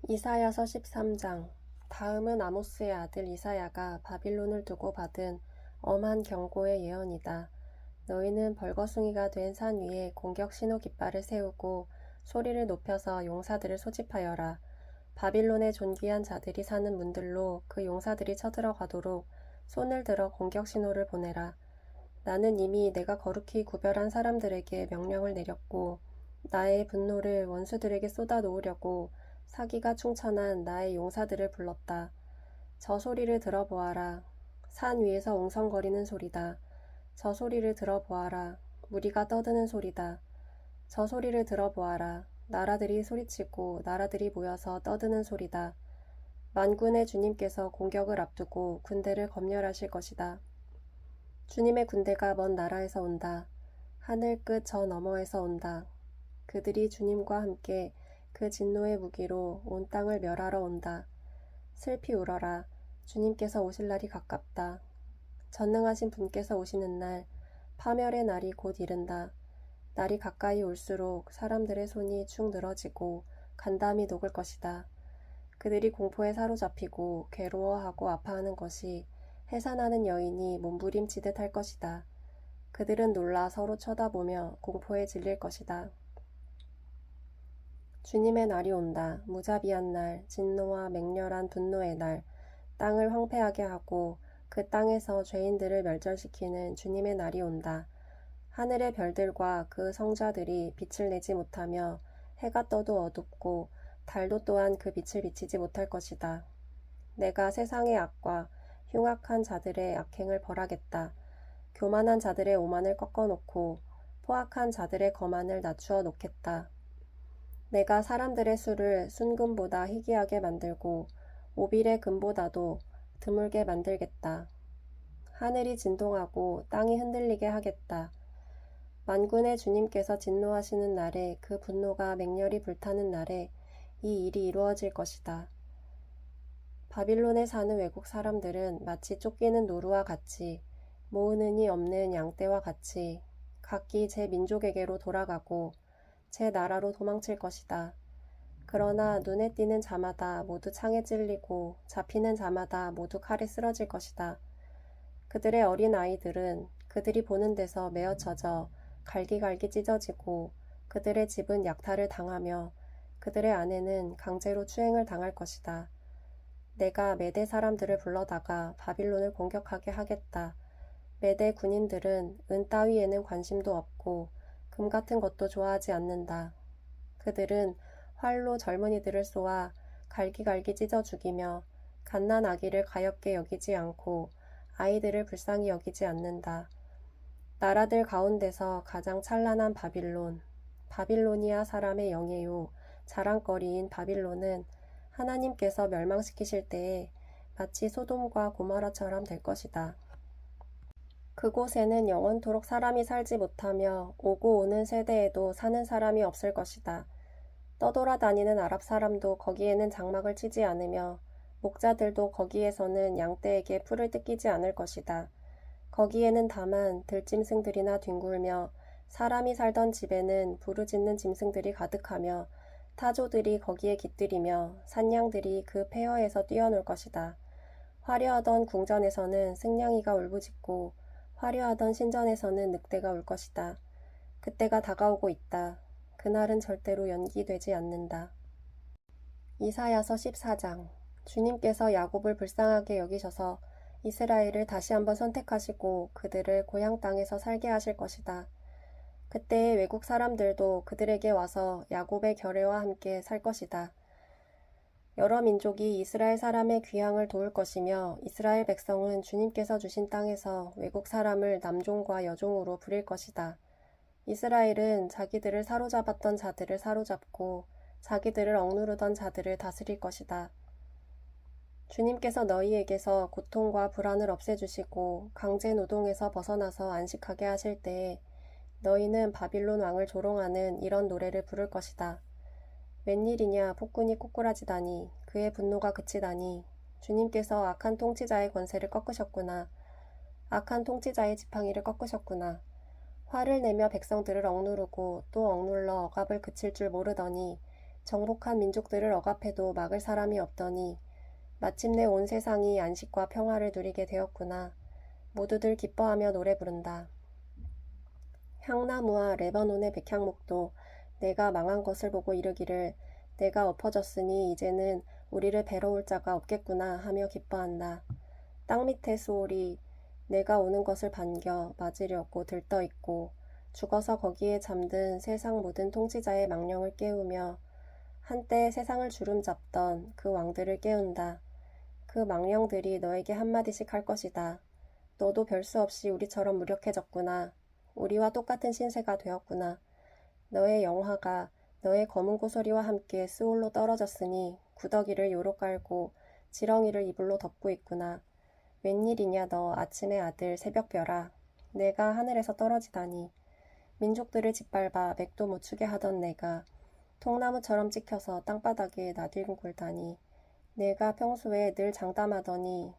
이사야서 13장. 다음은 아모스의 아들 이사야가 바빌론을 두고 받은 엄한 경고의 예언이다. 너희는 벌거숭이가 된 산 위에 공격 신호 깃발을 세우고 소리를 높여서 용사들을 소집하여라. 바빌론의 존귀한 자들이 사는 문들로 그 용사들이 쳐들어가도록 손을 들어 공격 신호를 보내라. 나는 이미 내가 거룩히 구별한 사람들에게 명령을 내렸고 나의 분노를 원수들에게 쏟아 놓으려고 사기가 충천한 나의 용사들을 불렀다. 저 소리를 들어보아라. 산 위에서 웅성거리는 소리다. 저 소리를 들어보아라. 무리가 떠드는 소리다. 저 소리를 들어보아라. 나라들이 소리치고 나라들이 모여서 떠드는 소리다. 만군의 주님께서 공격을 앞두고 군대를 검열하실 것이다. 주님의 군대가 먼 나라에서 온다. 하늘 끝 저 너머에서 온다. 그들이 주님과 함께 그 진노의 무기로 온 땅을 멸하러 온다. 슬피 울어라. 주님께서 오실 날이 가깝다. 전능하신 분께서 오시는 날, 파멸의 날이 곧 이른다. 날이 가까이 올수록 사람들의 손이 축 늘어지고 간담이 녹을 것이다. 그들이 공포에 사로잡히고 괴로워하고 아파하는 것이 해산하는 여인이 몸부림치듯 할 것이다. 그들은 놀라 서로 쳐다보며 공포에 질릴 것이다. 주님의 날이 온다. 무자비한 날, 진노와 맹렬한 분노의 날, 땅을 황폐하게 하고 그 땅에서 죄인들을 멸절시키는 주님의 날이 온다. 하늘의 별들과 그 성자들이 빛을 내지 못하며 해가 떠도 어둡고 달도 또한 그 빛을 비치지 못할 것이다. 내가 세상의 악과 흉악한 자들의 악행을 벌하겠다. 교만한 자들의 오만을 꺾어놓고 포악한 자들의 거만을 낮추어 놓겠다. 내가 사람들의 수를 순금보다 희귀하게 만들고 오빌의 금보다도 드물게 만들겠다. 하늘이 진동하고 땅이 흔들리게 하겠다. 만군의 주님께서 진노하시는 날에 그 분노가 맹렬히 불타는 날에 이 일이 이루어질 것이다. 바빌론에 사는 외국 사람들은 마치 쫓기는 노루와 같이 모으는 이 없는 양떼와 같이 각기 제 민족에게로 돌아가고 제 나라로 도망칠 것이다. 그러나 눈에 띄는 자마다 모두 창에 찔리고 잡히는 자마다 모두 칼에 쓰러질 것이다. 그들의 어린 아이들은 그들이 보는 데서 메어쳐져 갈기갈기 찢어지고 그들의 집은 약탈을 당하며 그들의 아내는 강제로 추행을 당할 것이다. 내가 메대 사람들을 불러다가 바빌론을 공격하게 하겠다. 메대 군인들은 은 따위에는 관심도 없고 금 같은 것도 좋아하지 않는다. 그들은 활로 젊은이들을 쏘아 갈기갈기 찢어 죽이며 갓난 아기를 가엾게 여기지 않고 아이들을 불쌍히 여기지 않는다. 나라들 가운데서 가장 찬란한 바빌론, 바빌로니아 사람의 영예요, 자랑거리인 바빌론은 하나님께서 멸망시키실 때에 마치 소돔과 고모라처럼 될 것이다. 그곳에는 영원토록 사람이 살지 못하며 오고 오는 세대에도 사는 사람이 없을 것이다. 떠돌아다니는 아랍 사람도 거기에는 장막을 치지 않으며 목자들도 거기에서는 양떼에게 풀을 뜯기지 않을 것이다. 거기에는 다만 들짐승들이나 뒹굴며 사람이 살던 집에는 부르짖는 짐승들이 가득하며 타조들이 거기에 깃들이며 산양들이 그 폐허에서 뛰어놀 것이다. 화려하던 궁전에서는 승냥이가 울부짖고 화려하던 신전에서는 늑대가 울 것이다. 그때가 다가오고 있다. 그날은 절대로 연기되지 않는다. 이사야서 14장. 주님께서 야곱을 불쌍하게 여기셔서 이스라엘을 다시 한번 선택하시고 그들을 고향 땅에서 살게 하실 것이다. 그때의 외국 사람들도 그들에게 와서 야곱의 결례와 함께 살 것이다. 여러 민족이 이스라엘 사람의 귀향을 도울 것이며 이스라엘 백성은 주님께서 주신 땅에서 외국 사람을 남종과 여종으로 부릴 것이다. 이스라엘은 자기들을 사로잡았던 자들을 사로잡고 자기들을 억누르던 자들을 다스릴 것이다. 주님께서 너희에게서 고통과 불안을 없애주시고 강제 노동에서 벗어나서 안식하게 하실 때에 너희는 바빌론 왕을 조롱하는 이런 노래를 부를 것이다. 웬일이냐 폭군이 꼬꾸라지다니 그의 분노가 그치다니 주님께서 악한 통치자의 권세를 꺾으셨구나. 악한 통치자의 지팡이를 꺾으셨구나. 화를 내며 백성들을 억누르고 또 억눌러 억압을 그칠 줄 모르더니 정복한 민족들을 억압해도 막을 사람이 없더니 마침내 온 세상이 안식과 평화를 누리게 되었구나. 모두들 기뻐하며 노래 부른다. 향나무와 레바논의 백향목도 내가 망한 것을 보고 이르기를 내가 엎어졌으니 이제는 우리를 배러올 자가 없겠구나 하며 기뻐한다. 땅 밑의 수월이 내가 오는 것을 반겨 맞으려고 들떠있고 죽어서 거기에 잠든 세상 모든 통치자의 망령을 깨우며 한때 세상을 주름잡던 그 왕들을 깨운다. 그 망령들이 너에게 한마디씩 할 것이다. 너도 별 수 없이 우리처럼 무력해졌구나. 우리와 똑같은 신세가 되었구나. 너의 영화가 너의 검은 고소리와 함께 스올로 떨어졌으니 구더기를 요로 깔고 지렁이를 이불로 덮고 있구나. 웬일이냐 너 아침의 아들 새벽별아. 내가 하늘에서 떨어지다니. 민족들을 짓밟아 맥도 못 추게 하던 내가 통나무처럼 찍혀서 땅바닥에 나뒹굴다니. 내가 평소에 늘 장담하더니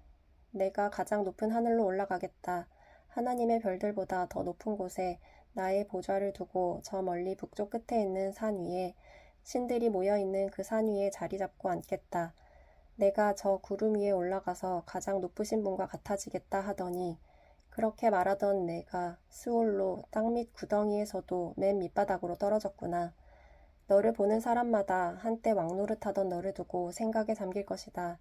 내가 가장 높은 하늘로 올라가겠다. 하나님의 별들보다 더 높은 곳에 나의 보좌를 두고 저 멀리 북쪽 끝에 있는 산 위에 신들이 모여있는 그 산 위에 자리 잡고 앉겠다. 내가 저 구름 위에 올라가서 가장 높으신 분과 같아지겠다 하더니 그렇게 말하던 내가 스올로 땅밑 구덩이에서도 맨 밑바닥으로 떨어졌구나. 너를 보는 사람마다 한때 왕노릇하던 너를 두고 생각에 잠길 것이다.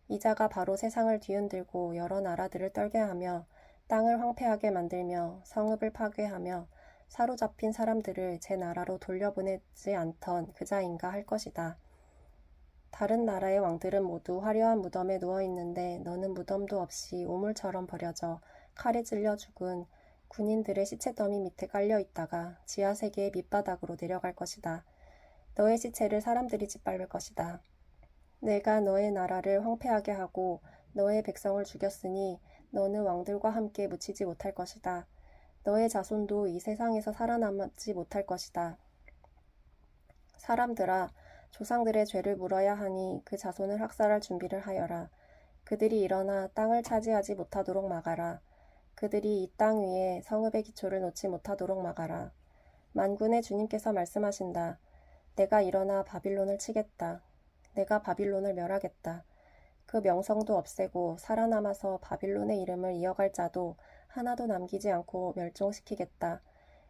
이자가 바로 세상을 뒤흔들고 여러 나라들을 떨게 하며 땅을 황폐하게 만들며 성읍을 파괴하며 사로잡힌 사람들을 제 나라로 돌려보내지 않던 그자인가 할 것이다. 다른 나라의 왕들은 모두 화려한 무덤에 누워있는데 너는 무덤도 없이 오물처럼 버려져 칼에 찔려 죽은 군인들의 시체 더미 밑에 깔려있다가 지하세계의 밑바닥으로 내려갈 것이다. 너의 시체를 사람들이 짓밟을 것이다. 내가 너의 나라를 황폐하게 하고 너의 백성을 죽였으니 너는 왕들과 함께 묻히지 못할 것이다. 너의 자손도 이 세상에서 살아남지 못할 것이다. 사람들아, 조상들의 죄를 물어야 하니 그 자손을 학살할 준비를 하여라. 그들이 일어나 땅을 차지하지 못하도록 막아라. 그들이 이 땅 위에 성읍의 기초를 놓지 못하도록 막아라. 만군의 주님께서 말씀하신다. 내가 일어나 바빌론을 치겠다. 내가 바빌론을 멸하겠다. 그 명성도 없애고 살아남아서 바빌론의 이름을 이어갈 자도 하나도 남기지 않고 멸종시키겠다.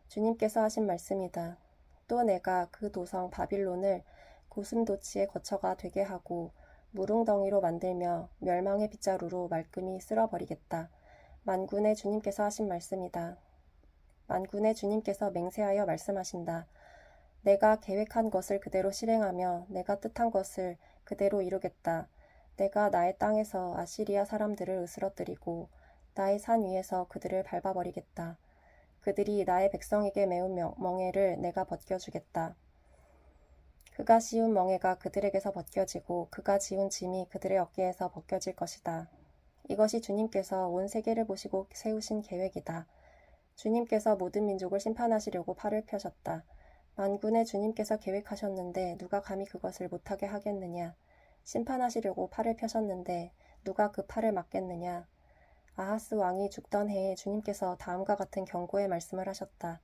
주님께서 하신 말씀이다. 또 내가 그 도성 바빌론을 고슴도치의 거처가 되게 하고 무릉덩이로 만들며 멸망의 빗자루로 말끔히 쓸어버리겠다. 만군의 주님께서 하신 말씀이다. 만군의 주님께서 맹세하여 말씀하신다. 내가 계획한 것을 그대로 실행하며 내가 뜻한 것을 그대로 이루겠다. 내가 나의 땅에서 아시리아 사람들을 으스러뜨리고 나의 산 위에서 그들을 밟아버리겠다. 그들이 나의 백성에게 메운 멍에를 내가 벗겨주겠다. 그가 씌운 멍에가 그들에게서 벗겨지고 그가 지운 짐이 그들의 어깨에서 벗겨질 것이다. 이것이 주님께서 온 세계를 보시고 세우신 계획이다. 주님께서 모든 민족을 심판하시려고 팔을 펴셨다. 만군의 주님께서 계획하셨는데 누가 감히 그것을 못하게 하겠느냐. 심판하시려고 팔을 펴셨는데 누가 그 팔을 막겠느냐. 아하스 왕이 죽던 해에 주님께서 다음과 같은 경고의 말씀을 하셨다.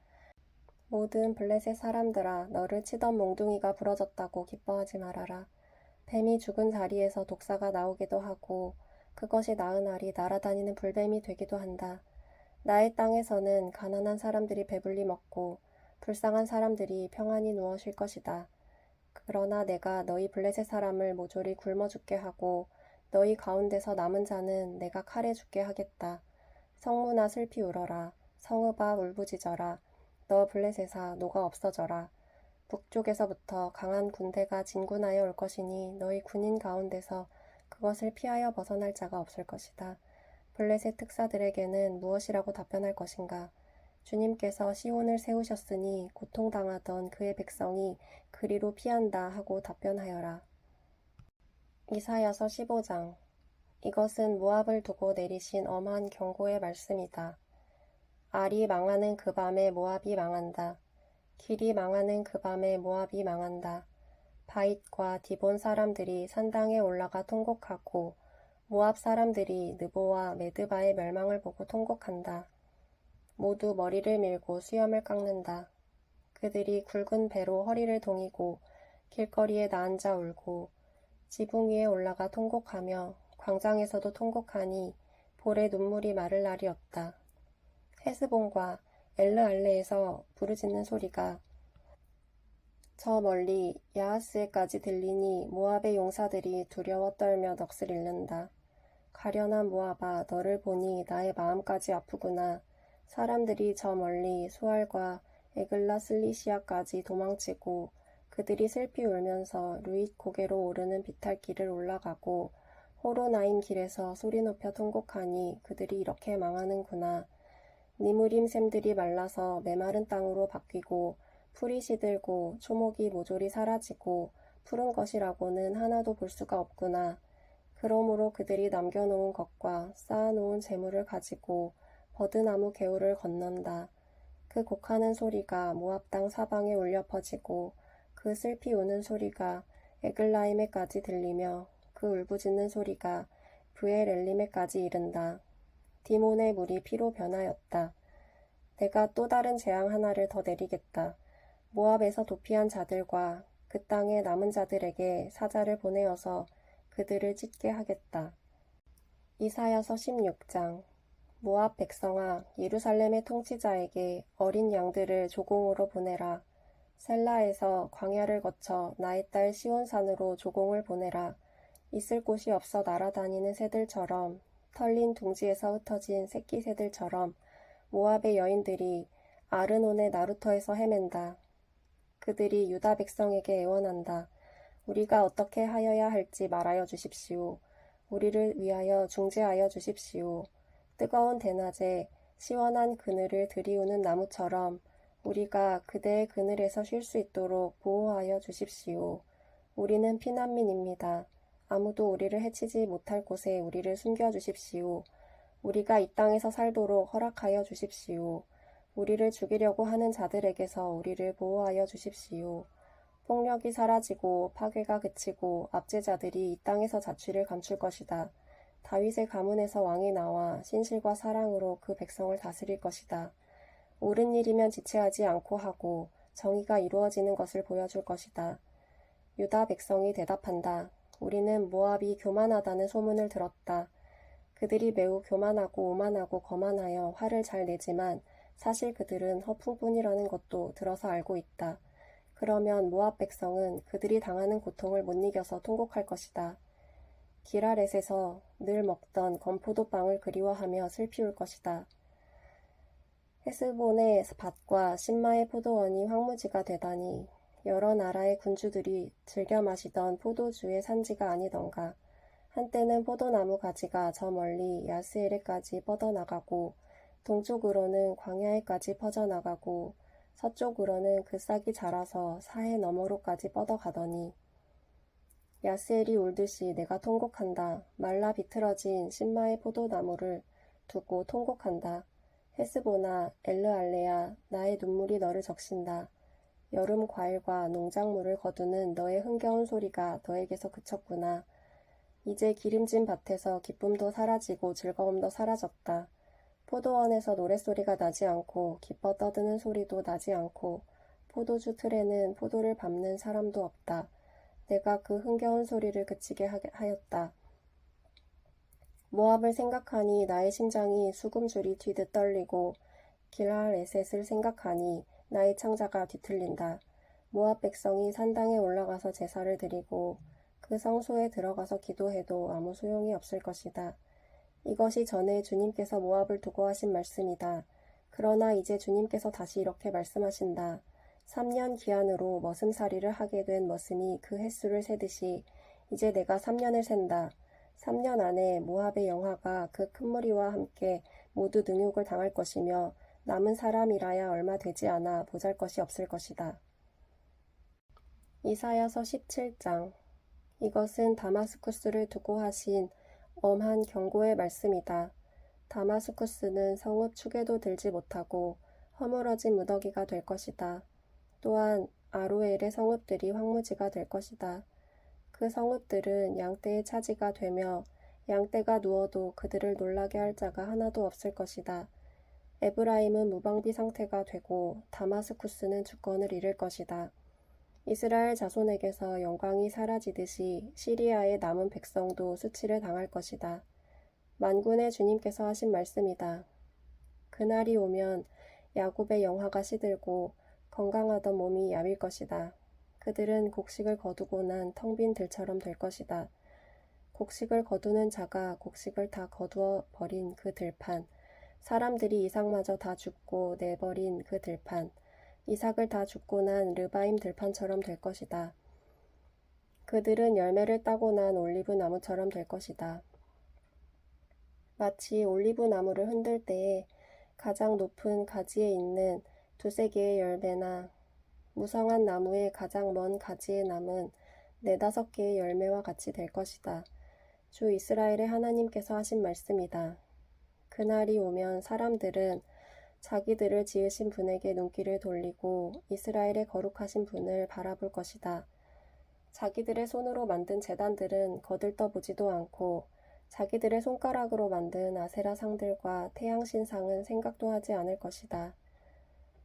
모든 블레셋 사람들아, 너를 치던 몽둥이가 부러졌다고 기뻐하지 말아라. 뱀이 죽은 자리에서 독사가 나오기도 하고 그것이 나은 알이 날아다니는 불뱀이 되기도 한다. 나의 땅에서는 가난한 사람들이 배불리 먹고 불쌍한 사람들이 평안히 누워 쉴 것이다. 그러나 내가 너희 블레셋 사람을 모조리 굶어 죽게 하고 너희 가운데서 남은 자는 내가 칼에 죽게 하겠다. 성문아 슬피 울어라. 성읍아 울부짖어라. 너 블레셋아 노가 없어져라. 북쪽에서부터 강한 군대가 진군하여 올 것이니 너희 군인 가운데서 그것을 피하여 벗어날 자가 없을 것이다. 블레셋 특사들에게는 무엇이라고 답변할 것인가? 주님께서 시온을 세우셨으니 고통당하던 그의 백성이 그리로 피한다 하고 답변하여라. 이사야서 15장. 이것은 모압을 두고 내리신 엄한 경고의 말씀이다. 알이 망하는 그 밤에 모압이 망한다. 길이 망하는 그 밤에 모압이 망한다. 바잇과 디본 사람들이 산당에 올라가 통곡하고 모압 사람들이 느보와 메드바의 멸망을 보고 통곡한다. 모두 머리를 밀고 수염을 깎는다. 그들이 굵은 배로 허리를 동이고 길거리에 나앉아 울고 지붕 위에 올라가 통곡하며 광장에서도 통곡하니 볼에 눈물이 마를 날이 없다. 헤스본과 엘르알레에서 부르짖는 소리가 저 멀리 야하스에까지 들리니 모압의 용사들이 두려워 떨며 넋을 잃는다. 가련한 모압아, 너를 보니 나의 마음까지 아프구나. 사람들이 저 멀리 수알과 에글라 슬리시아까지 도망치고 그들이 슬피 울면서 루잇 고개로 오르는 비탈길을 올라가고 호로나임 길에서 소리 높여 통곡하니 그들이 이렇게 망하는구나. 니무림 샘들이 말라서 메마른 땅으로 바뀌고 풀이 시들고 초목이 모조리 사라지고 푸른 것이라고는 하나도 볼 수가 없구나. 그러므로 그들이 남겨놓은 것과 쌓아놓은 재물을 가지고 버드나무 개울을 건넌다. 그 곡하는 소리가 모압 땅 사방에 울려 퍼지고 그 슬피 우는 소리가 에글라임에까지 들리며 그 울부짖는 소리가 브엘엘림에까지 이른다. 디몬의 물이 피로 변하였다. 내가 또 다른 재앙 하나를 더 내리겠다. 모압에서 도피한 자들과 그 땅의 남은 자들에게 사자를 보내어서 그들을 찢게 하겠다. 이사야서 16장. 모압 백성아, 예루살렘의 통치자에게 어린 양들을 조공으로 보내라. 셀라에서 광야를 거쳐 나의 딸 시온산으로 조공을 보내라. 있을 곳이 없어 날아다니는 새들처럼, 털린 둥지에서 흩어진 새끼 새들처럼 모압의 여인들이 아르논의 나루터에서 헤맨다. 그들이 유다 백성에게 애원한다. 우리가 어떻게 하여야 할지 말하여 주십시오. 우리를 위하여 중재하여 주십시오. 뜨거운 대낮에 시원한 그늘을 들이우는 나무처럼 우리가 그대의 그늘에서 쉴 수 있도록 보호하여 주십시오. 우리는 피난민입니다. 아무도 우리를 해치지 못할 곳에 우리를 숨겨주십시오. 우리가 이 땅에서 살도록 허락하여 주십시오. 우리를 죽이려고 하는 자들에게서 우리를 보호하여 주십시오. 폭력이 사라지고 파괴가 그치고 압제자들이 이 땅에서 자취를 감출 것이다. 다윗의 가문에서 왕이 나와 신실과 사랑으로 그 백성을 다스릴 것이다. 옳은 일이면 지체하지 않고 하고 정의가 이루어지는 것을 보여줄 것이다. 유다 백성이 대답한다. 우리는 모압이 교만하다는 소문을 들었다. 그들이 매우 교만하고 오만하고 거만하여 화를 잘 내지만 사실 그들은 허풍뿐이라는 것도 들어서 알고 있다. 그러면 모압 백성은 그들이 당하는 고통을 못 이겨서 통곡할 것이다. 기라렛에서 늘 먹던 건포도빵을 그리워하며 슬피 울 것이다. 헤스본의 밭과 신마의 포도원이 황무지가 되다니 여러 나라의 군주들이 즐겨 마시던 포도주의 산지가 아니던가. 한때는 포도나무 가지가 저 멀리 야스에레까지 뻗어나가고 동쪽으로는 광야에까지 퍼져나가고 서쪽으로는 그 싹이 자라서 사해 너머로까지 뻗어가더니 야스엘이 울듯이 내가 통곡한다. 말라 비틀어진 신마의 포도나무를 두고 통곡한다. 헤스보나 엘르알레야, 나의 눈물이 너를 적신다. 여름 과일과 농작물을 거두는 너의 흥겨운 소리가 너에게서 그쳤구나. 이제 기름진 밭에서 기쁨도 사라지고 즐거움도 사라졌다. 포도원에서 노랫소리가 나지 않고 기뻐 떠드는 소리도 나지 않고 포도주 틀에는 포도를 밟는 사람도 없다. 내가 그 흥겨운 소리를 그치게 하였다. 모압을 생각하니 나의 심장이 수금줄이 튀듯 떨리고 길할에셋을 생각하니 나의 창자가 뒤틀린다. 모압 백성이 산당에 올라가서 제사를 드리고 그 성소에 들어가서 기도해도 아무 소용이 없을 것이다. 이것이 전에 주님께서 모압을 두고 하신 말씀이다. 그러나 이제 주님께서 다시 이렇게 말씀하신다. 3년 기한으로 머슴살이를 하게 된 머슴이 그 횟수를 세듯이 이제 내가 3년을 센다. 3년 안에 모압의 영화가 그 큰 무리와 함께 모두 능욕을 당할 것이며 남은 사람이라야 얼마 되지 않아 보잘것이 없을 것이다. 이사야서 17장. 이것은 다마스쿠스를 두고 하신 엄한 경고의 말씀이다. 다마스쿠스는 성읍 축에도 들지 못하고 허물어진 무더기가 될 것이다. 또한 아로엘의 성읍들이 황무지가 될 것이다. 그 성읍들은 양떼의 차지가 되며 양떼가 누워도 그들을 놀라게 할 자가 하나도 없을 것이다. 에브라임은 무방비 상태가 되고 다마스쿠스는 주권을 잃을 것이다. 이스라엘 자손에게서 영광이 사라지듯이 시리아의 남은 백성도 수치를 당할 것이다. 만군의 주님께서 하신 말씀이다. 그날이 오면 야곱의 영화가 시들고 건강하던 몸이 야윌 것이다. 그들은 곡식을 거두고 난 텅 빈 들처럼 될 것이다. 곡식을 거두는 자가 곡식을 다 거두어 버린 그 들판, 사람들이 이삭마저 다 줍고 내버린 그 들판, 이삭을 다 줍고 난 르바임 들판처럼 될 것이다. 그들은 열매를 따고 난 올리브 나무처럼 될 것이다. 마치 올리브 나무를 흔들 때에 가장 높은 가지에 있는 두세 개의 열매나 무성한 나무의 가장 먼 가지에 남은 네다섯 개의 열매와 같이 될 것이다. 주 이스라엘의 하나님께서 하신 말씀이다. 그날이 오면 사람들은 자기들을 지으신 분에게 눈길을 돌리고 이스라엘의 거룩하신 분을 바라볼 것이다. 자기들의 손으로 만든 제단들은 거들떠보지도 않고 자기들의 손가락으로 만든 아세라 상들과 태양 신상은 생각도 하지 않을 것이다.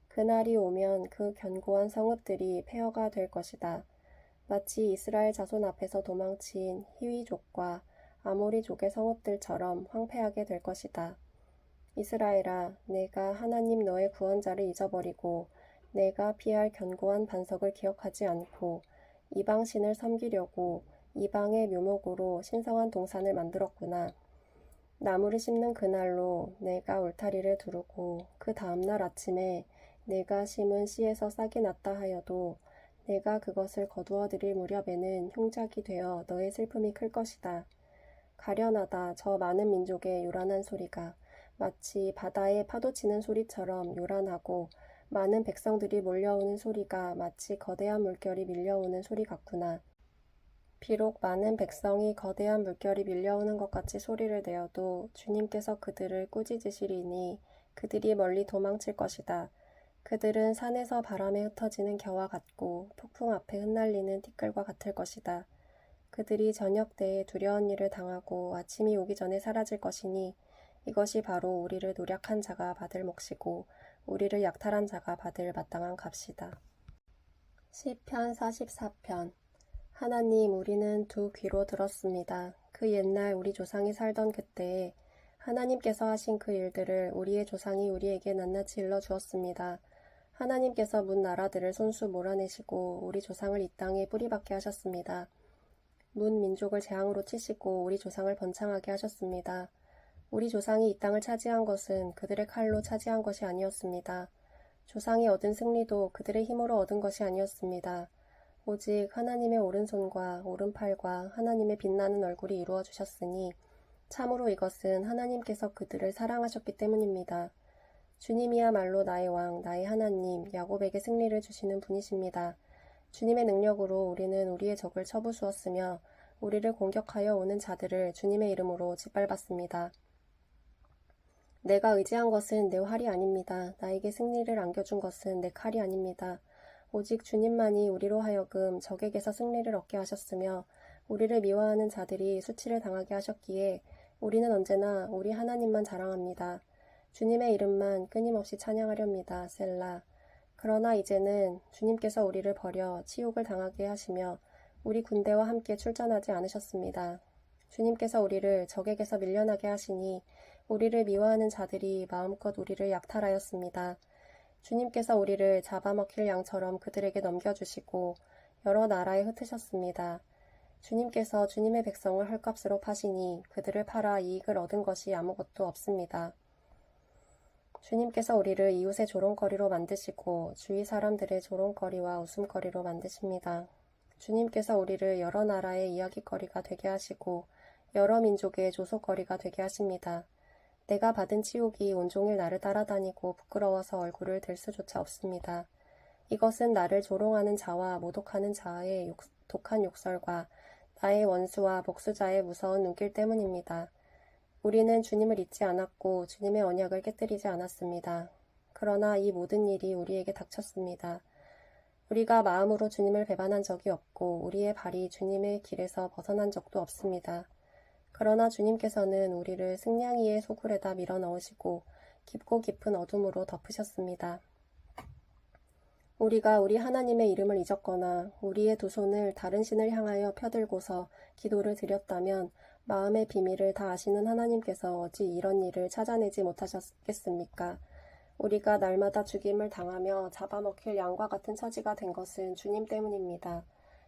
그날이 오면 그 견고한 성읍들이 폐허가 될 것이다. 마치 이스라엘 자손 앞에서 도망친 히위족과 아모리족의 성읍들처럼 황폐하게 될 것이다. 이스라엘아, 내가 하나님 너의 구원자를 잊어버리고 내가 피할 견고한 반석을 기억하지 않고 이방신을 섬기려고 이방의 묘목으로 신성한 동산을 만들었구나. 나무를 심는 그날로 내가 울타리를 두르고 그 다음날 아침에 내가 심은 씨에서 싹이 났다 하여도 내가 그것을 거두어 들일 무렵에는 흉작이 되어 너의 슬픔이 클 것이다. 가련하다 저 많은 민족의 요란한 소리가 마치 바다에 파도치는 소리처럼 요란하고 많은 백성들이 몰려오는 소리가 마치 거대한 물결이 밀려오는 소리 같구나. 비록 많은 백성이 거대한 물결이 밀려오는 것 같이 소리를 내어도 주님께서 그들을 꾸짖으시리니 그들이 멀리 도망칠 것이다. 그들은 산에서 바람에 흩어지는 겨와 같고 폭풍 앞에 흩날리는 티끌과 같을 것이다. 그들이 저녁 때에 두려운 일을 당하고 아침이 오기 전에 사라질 것이니 이것이 바로 우리를 노력한 자가 받을 몫이고 우리를 약탈한 자가 받을 마땅한 값이다. 시편 44편. 하나님, 우리는 두 귀로 들었습니다. 그 옛날 우리 조상이 살던 그때에 하나님께서 하신 그 일들을 우리의 조상이 우리에게 낱낱이 일러주었습니다. 하나님께서 문 나라들을 손수 몰아내시고 우리 조상을 이 땅에 뿌리박게 하셨습니다. 문 민족을 재앙으로 치시고 우리 조상을 번창하게 하셨습니다. 우리 조상이 이 땅을 차지한 것은 그들의 칼로 차지한 것이 아니었습니다. 조상이 얻은 승리도 그들의 힘으로 얻은 것이 아니었습니다. 오직 하나님의 오른손과 오른팔과 하나님의 빛나는 얼굴이 이루어 주셨으니 참으로 이것은 하나님께서 그들을 사랑하셨기 때문입니다. 주님이야말로 나의 왕, 나의 하나님, 야곱에게 승리를 주시는 분이십니다. 주님의 능력으로 우리는 우리의 적을 쳐부수었으며 우리를 공격하여 오는 자들을 주님의 이름으로 짓밟았습니다. 내가 의지한 것은 내 활이 아닙니다. 나에게 승리를 안겨준 것은 내 칼이 아닙니다. 오직 주님만이 우리로 하여금 적에게서 승리를 얻게 하셨으며 우리를 미워하는 자들이 수치를 당하게 하셨기에 우리는 언제나 우리 하나님만 자랑합니다. 주님의 이름만 끊임없이 찬양하렵니다. 셀라. 그러나 이제는 주님께서 우리를 버려 치욕을 당하게 하시며 우리 군대와 함께 출전하지 않으셨습니다. 주님께서 우리를 적에게서 밀려나게 하시니 우리를 미워하는 자들이 마음껏 우리를 약탈하였습니다. 주님께서 우리를 잡아먹힐 양처럼 그들에게 넘겨주시고 여러 나라에 흩으셨습니다. 주님께서 주님의 백성을 헐값으로 파시니 그들을 팔아 이익을 얻은 것이 아무것도 없습니다. 주님께서 우리를 이웃의 조롱거리로 만드시고 주위 사람들의 조롱거리와 웃음거리로 만드십니다. 주님께서 우리를 여러 나라의 이야기거리가 되게 하시고 여러 민족의 조속거리가 되게 하십니다. 내가 받은 치욕이 온종일 나를 따라다니고 부끄러워서 얼굴을 들 수조차 없습니다. 이것은 나를 조롱하는 자와 모독하는 자의 독한 욕설과 나의 원수와 복수자의 무서운 눈길 때문입니다. 우리는 주님을 잊지 않았고 주님의 언약을 깨뜨리지 않았습니다. 그러나 이 모든 일이 우리에게 닥쳤습니다. 우리가 마음으로 주님을 배반한 적이 없고 우리의 발이 주님의 길에서 벗어난 적도 없습니다. 그러나 주님께서는 우리를 승냥이의 소굴에다 밀어넣으시고 깊고 깊은 어둠으로 덮으셨습니다. 우리가 우리 하나님의 이름을 잊었거나 우리의 두 손을 다른 신을 향하여 펴들고서 기도를 드렸다면 마음의 비밀을 다 아시는 하나님께서 어찌 이런 일을 찾아내지 못하셨겠습니까? 우리가 날마다 죽임을 당하며 잡아먹힐 양과 같은 처지가 된 것은 주님 때문입니다.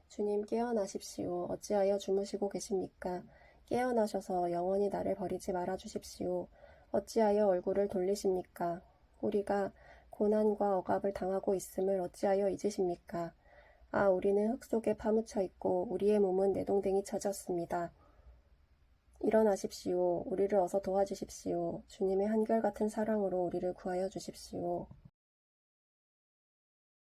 주님 깨어나십시오. 어찌하여 주무시고 계십니까? 깨어나셔서 영원히 나를 버리지 말아 주십시오. 어찌하여 얼굴을 돌리십니까? 우리가 고난과 억압을 당하고 있음을 어찌하여 잊으십니까? 아, 우리는 흙 속에 파묻혀 있고 우리의 몸은 내동댕이 쳐졌습니다. 일어나십시오. 우리를 어서 도와주십시오. 주님의 한결같은 사랑으로 우리를 구하여 주십시오.